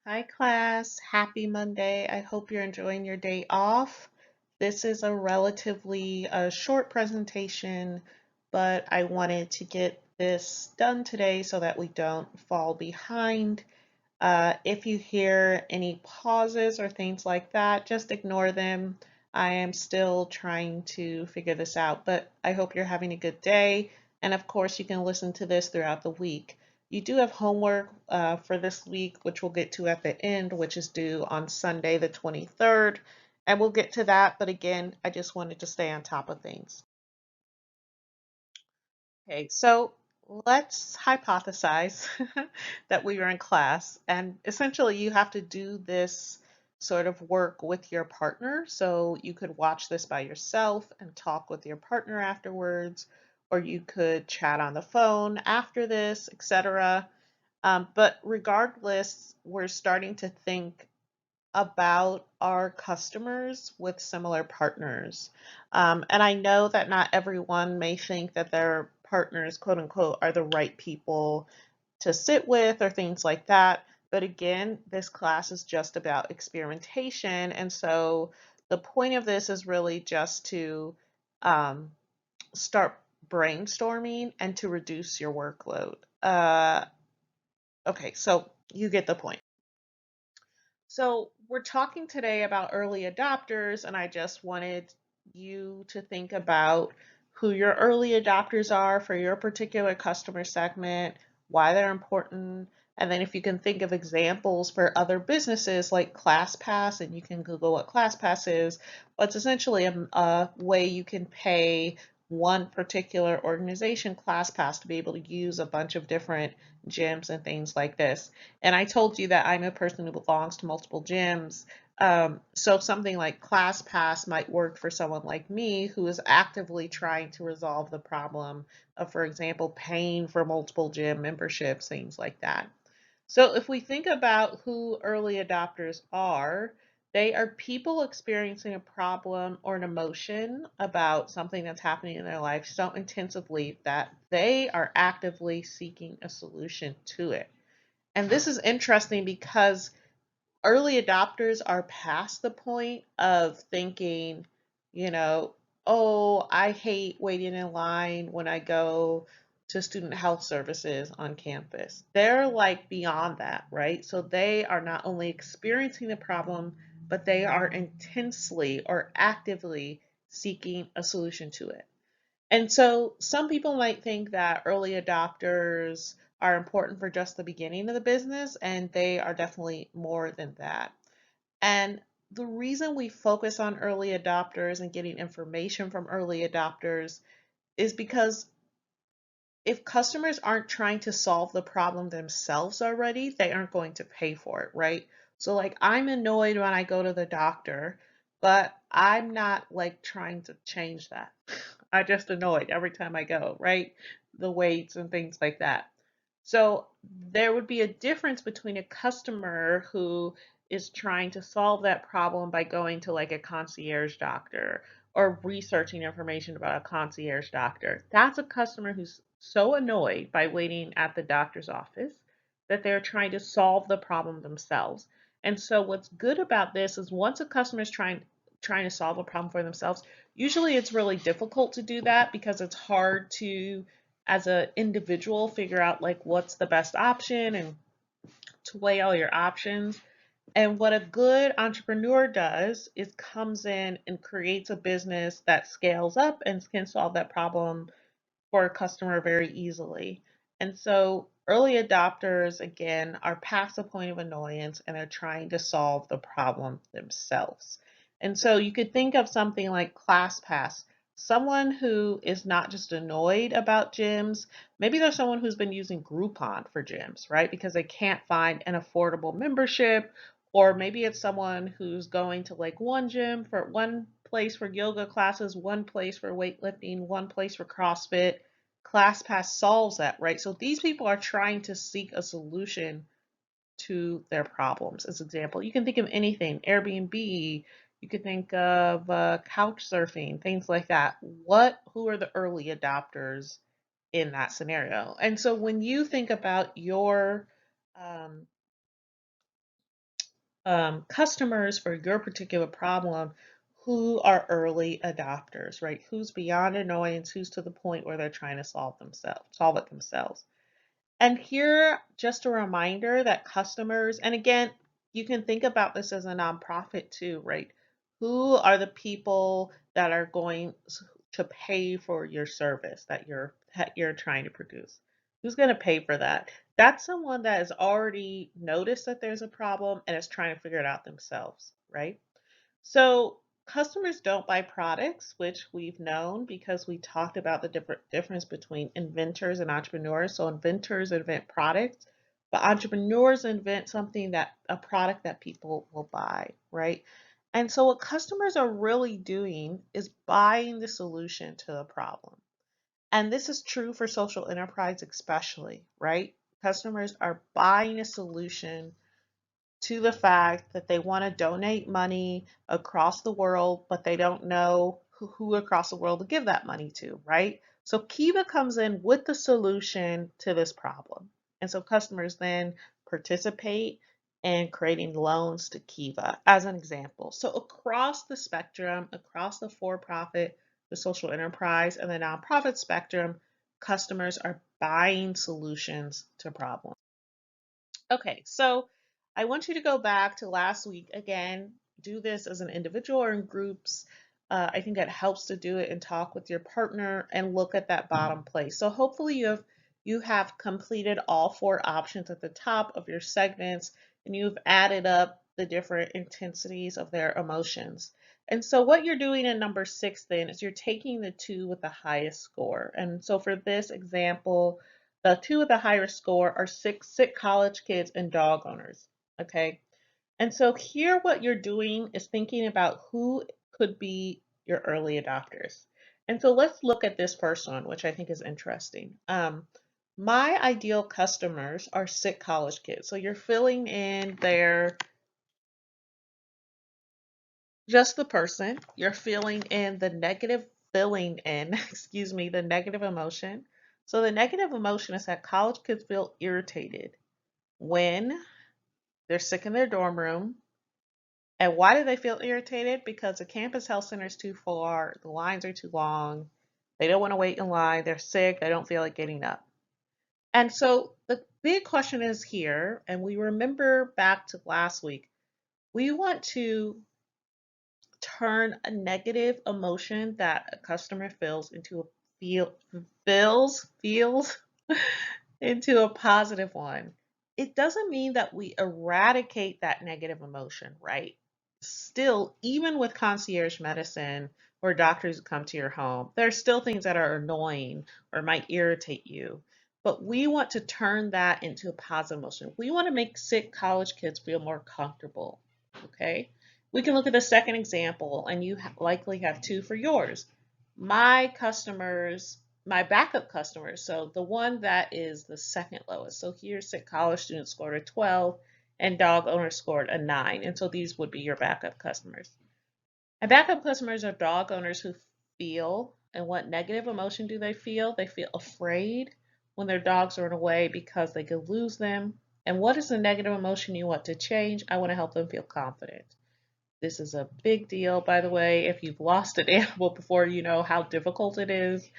Hi, class. Happy Monday. I hope you're enjoying your day off. This is a relatively short presentation, but I wanted to get this done today so that we don't fall behind. If you hear any pauses or things like that, just ignore them. I am still trying to figure this out, but I hope you're having a good day. And of course, you can listen to this throughout the week. You do have homework for this week, which we'll get to at the end, which is due on Sunday, the 23rd. And we'll get to that. But again, I just wanted to stay on top of things. Okay, so let's hypothesize that we are in class, and essentially you have to do this sort of work with your partner. So you could watch this by yourself and talk with your partner afterwards, or you could chat on the phone after this, etc. But regardless, we're starting to think about our customers with similar partners. And I know that not everyone may think that their partners, quote unquote, are the right people to sit with or things like that. But again, this class is just about experimentation. And so the point of this is really just to um, start brainstorming and to reduce your workload. Okay, so you get the point. So we're talking today about early adopters, and I just wanted you to think about who your early adopters are for your particular customer segment, why they're important, and then if you can think of examples for other businesses like ClassPass, and you can Google what ClassPass is, but it's essentially a way you can pay one particular organization ClassPass to be able to use a bunch of different gyms and things like this. And I told you that I'm a person who belongs to multiple gyms. So something like ClassPass might work for someone like me who is actively trying to resolve the problem of, for example, paying for multiple gym memberships, things like that. So if we think about who early adopters are, they are people experiencing a problem or an emotion about something that's happening in their life so intensively that they are actively seeking a solution to it. And this is interesting because early adopters are past the point of thinking, you know, oh, I hate waiting in line when I go to student health services on campus. They're like beyond that, right? So they are not only experiencing the problem, but they are intensely or actively seeking a solution to it. And so some people might think that early adopters are important for just the beginning of the business, and they are definitely more than that. And the reason we focus on early adopters and getting information from early adopters is because if customers aren't trying to solve the problem themselves already, they aren't going to pay for it, right? So like I'm annoyed when I go to the doctor, but I'm not like trying to change that. I just annoyed every time I go, right? The weights and things like that. So there would be a difference between a customer who is trying to solve that problem by going to like a concierge doctor or researching information about a concierge doctor. That's a customer who's so annoyed by waiting at the doctor's office that they're trying to solve the problem themselves. And so what's good about this is once a customer is trying to solve a problem for themselves, usually it's really difficult to do that because it's hard to as an individual figure out like what's the best option and to weigh all your options. And what a good entrepreneur does is comes in and creates a business that scales up and can solve that problem for a customer very easily. And so early adopters, again, are past the point of annoyance and are trying to solve the problem themselves. And so you could think of something like ClassPass, someone who is not just annoyed about gyms. Maybe there's someone who's been using Groupon for gyms, right? Because they can't find an affordable membership. Or maybe it's someone who's going to like one gym for one place for yoga classes, one place for weightlifting, one place for CrossFit. ClassPass solves that, right? So these people are trying to seek a solution to their problems. As an example, you can think of anything, Airbnb, you could think of couch surfing, things like that. Who are the early adopters in that scenario? And so when you think about your um, customers for your particular problem who are early adopters, right? Who's beyond annoyance, who's to the point where they're trying to solve it themselves. And here, just a reminder that customers, and again, you can think about this as a nonprofit too, right? Who are the people that are going to pay for your service that you're trying to produce? Who's going to pay for that? That's someone that has already noticed that there's a problem and is trying to figure it out themselves, right? So customers don't buy products, which we've known because we talked about the difference between inventors and entrepreneurs. So inventors invent products, but entrepreneurs invent a product that people will buy, right? And so what customers are really doing is buying the solution to the problem. And this is true for social enterprise especially, right? Customers are buying a solution to the fact that they want to donate money across the world, but they don't know who across the world to give that money to, right? So Kiva comes in with the solution to this problem. And so customers then participate in creating loans to Kiva as an example. So across the spectrum, across the for-profit, the social enterprise, and the nonprofit spectrum, customers are buying solutions to problems. Okay, so I want you to go back to last week again, do this as an individual or in groups. I think it helps to do it and talk with your partner and look at that bottom place. So hopefully you have completed all four options at the top of your segments and you've added up the different intensities of their emotions. And so what you're doing in number 6 then is you're taking the two with the highest score. And so for this example, the two with the higher score are sick college kids and dog owners. Okay. And so here what you're doing is thinking about who could be your early adopters. And so let's look at this first one, which I think is interesting. My ideal customers are sick college kids. So you're filling in their just the person. You're feeling in the negative filling in, excuse me, the negative emotion. So the negative emotion is that college kids feel irritated when they're sick in their dorm room. And why do they feel irritated? Because the campus health center is too far, the lines are too long, they don't want to wait in line, they're sick, they don't feel like getting up. And so the big question is here, and we remember back to last week, we want to turn a negative emotion that a customer feels into a feels into a positive one. It doesn't mean that we eradicate that negative emotion, right? Still, even with concierge medicine or doctors who come to your home, there are still things that are annoying or might irritate you. But we want to turn that into a positive emotion. We want to make sick college kids feel more comfortable. Okay? We can look at the second example, and you likely have two for yours. My customers, my backup customers, so the one that is the second lowest. So here, sick college students scored a 12 and dog owners scored a 9. And so these would be your backup customers. And backup customers are dog owners who feel, and what negative emotion do they feel? They feel afraid when their dogs are away because they could lose them. And what is the negative emotion you want to change? I want to help them feel confident. This is a big deal, by the way. If you've lost an animal before, you know how difficult it is.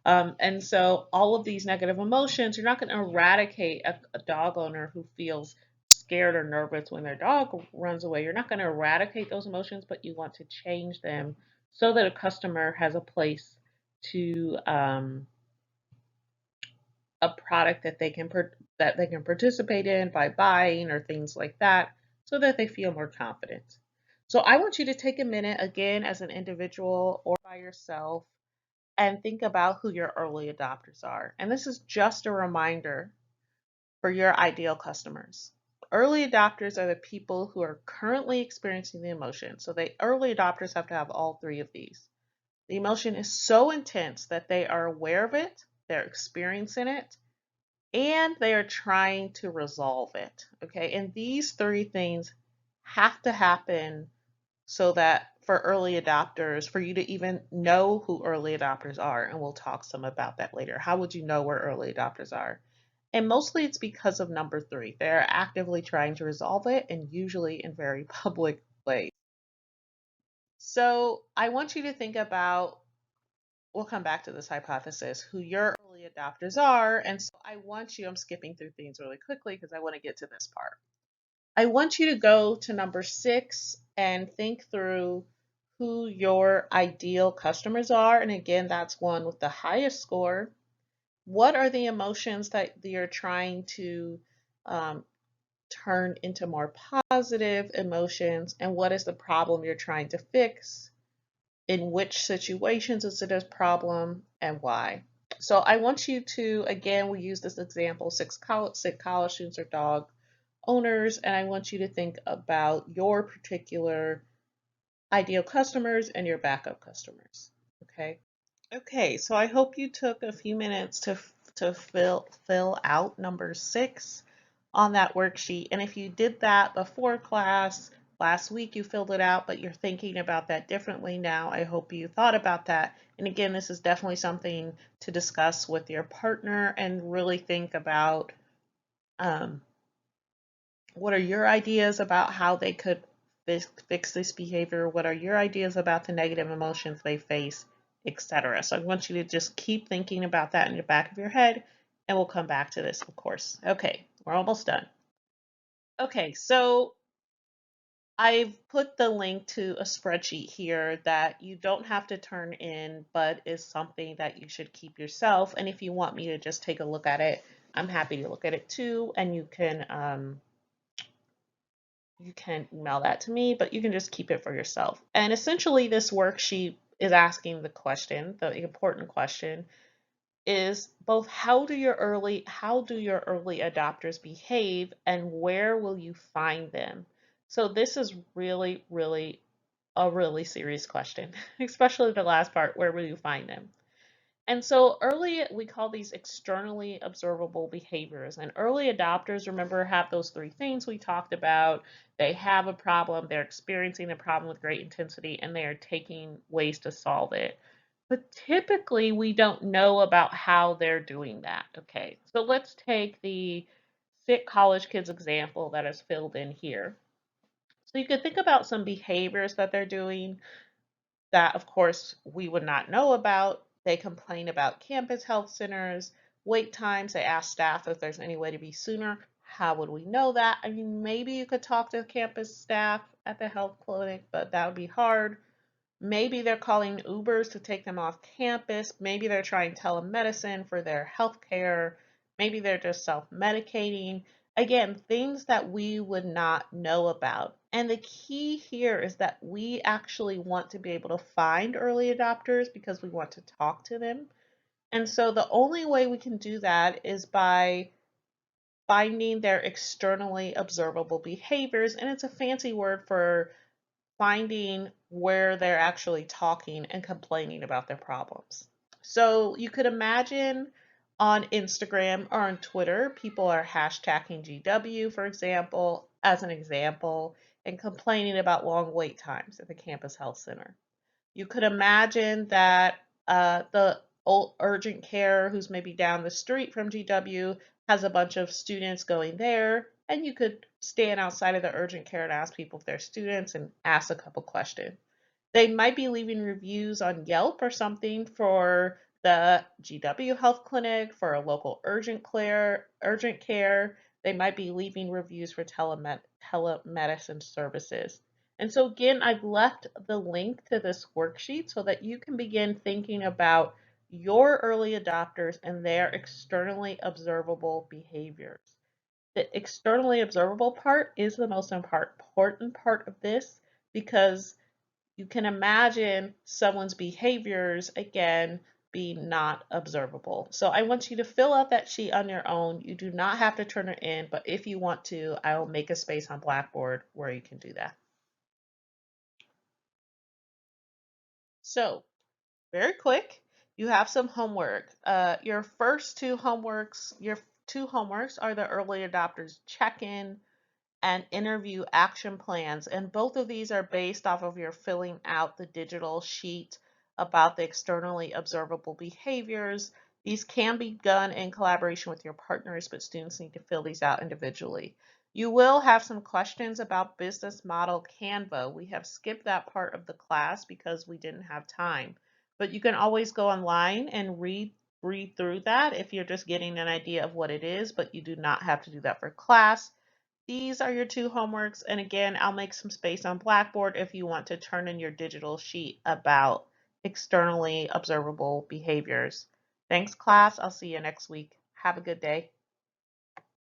And so all of these negative emotions, you're not going to eradicate a dog owner who feels scared or nervous when their dog runs away. You're not going to eradicate those emotions, but you want to change them so that a customer has a place to a product that they can participate in by buying or things like that, so that they feel more confident. So I want you to take a minute again as an individual or by yourself and think about who your early adopters are. And this is just a reminder for your ideal customers. Early adopters are the people who are currently experiencing the emotion. So the early adopters have to have all three of these. The emotion is so intense that they are aware of it, they're experiencing it, and they are trying to resolve it. Okay, and these three things have to happen so that for early adopters, for you to even know who early adopters are, and we'll talk some about that later. How would you know where early adopters are? And mostly it's because of number three. They're actively trying to resolve it and usually in very public ways. So I want you to think about, we'll come back to this hypothesis, who your early adopters are. And so I want you, I'm skipping through things really quickly because I want to get to this part. I want you to go to number 6 and think through who your ideal customers are. And again, that's one with the highest score. What are the emotions that you're trying to um, turn into more positive emotions? And what is the problem you're trying to fix? In which situations is it a problem and why? So I want you to, again, we use this example, six college students are dog owners, and I want you to think about your particular ideal customers and your backup customers. Okay. Okay, so I hope you took a few minutes to fill out number 6 on that worksheet. And if you did that before class, last week you filled it out, but you're thinking about that differently now, I hope you thought about that. And again, this is definitely something to discuss with your partner and really think about um, what are your ideas about how they could fix this behavior? What are your ideas about the negative emotions they face, etc.? So I want you to just keep thinking about that in the back of your head, and we'll come back to this, of course. Okay, we're almost done. Okay, so I've put the link to a spreadsheet here that you don't have to turn in, but is something that you should keep yourself. And if you want me to just take a look at it, I'm happy to look at it too, and you can email that to me, but you can just keep it for yourself. And essentially this worksheet is asking the question, the important question is both how do your early adopters behave and where will you find them? So this is really, really a really serious question, especially the last part, where will you find them? And so we call these externally observable behaviors. And early adopters, remember, have those three things we talked about. They have a problem, they're experiencing the problem with great intensity, and they are taking ways to solve it. But typically, we don't know about how they're doing that. Okay, so let's take the sick college kids example that is filled in here. So you could think about some behaviors that they're doing that, of course, we would not know about. They complain about campus health centers, wait times. They ask staff if there's any way to be sooner. How would we know that? I mean, maybe you could talk to campus staff at the health clinic, but that would be hard. Maybe they're calling Ubers to take them off campus. Maybe they're trying telemedicine for their health care. Maybe they're just self-medicating. Again, things that we would not know about. And the key here is that we actually want to be able to find early adopters because we want to talk to them. And so the only way we can do that is by finding their externally observable behaviors. And it's a fancy word for finding where they're actually talking and complaining about their problems. So you could imagine on Instagram or on Twitter, people are hashtagging GW, for example, as an example, and complaining about long wait times at the campus health center. You could imagine that the old urgent care who's maybe down the street from GW has a bunch of students going there, and you could stand outside of the urgent care and ask people if they're students and ask a couple questions. They might be leaving reviews on Yelp or something for the GW Health Clinic, for a local urgent care. They might be leaving reviews for telemedicine services. And so again, I've left the link to this worksheet so that you can begin thinking about your early adopters and their externally observable behaviors. The externally observable part is the most important part of this because you can imagine someone's behaviors, again, being not observable. So I want you to fill out that sheet on your own. You do not have to turn it in, but if you want to, I will make a space on Blackboard where you can do that. So very quick, you have some homework. Your two homeworks are the early adopters check-in and interview action plans. And both of these are based off of your filling out the digital sheet about the externally observable behaviors. These can be done in collaboration with your partners, but students need to fill these out individually. You will have some questions about business model Canva. We have skipped that part of the class because we didn't have time, but you can always go online and read through that if you're just getting an idea of what it is, but you do not have to do that for class. These are your two homeworks. And again, I'll make some space on Blackboard if you want to turn in your digital sheet about externally observable behaviors. Thanks, class. I'll see you next week. Have a good day.